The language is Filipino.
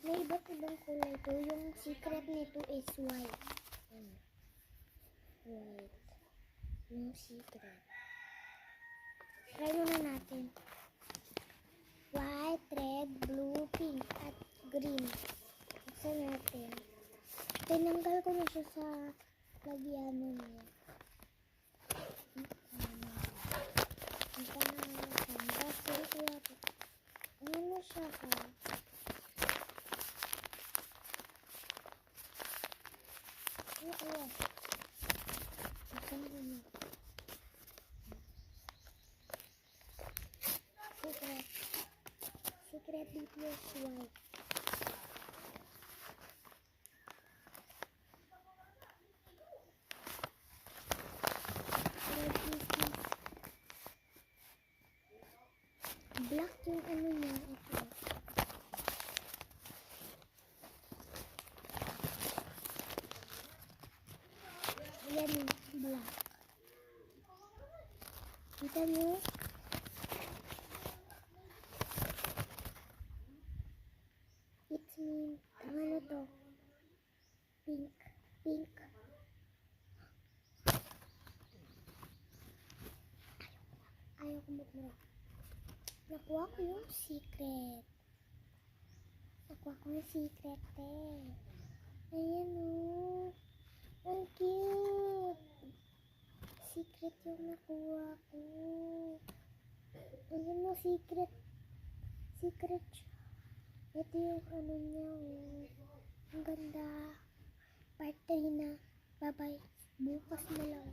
May iba't ibang kulay to. Yung secret nito is white. White. Yung secret. Try muna natin. White, red, blue, pink, at green. Buksan natin. Tinanggal ko na siya sa lagyan niya. Ano siya ka? Oo. Secret dito is white. Black yung ano niya, ito. Ayan yung black. Kita nyo? It's mean, ano to? Pink. Pink. Ayaw ko magmura. Nakuha ko yung secret. Nakuha ko yung secret eh. Ayan o. Ang cute. Secret yung nakuha ko. Ayan o, secret. Secret siya. Ito yung ano niya o. Ang ganda. Part 3 na. Bye bye. Bukas na lang.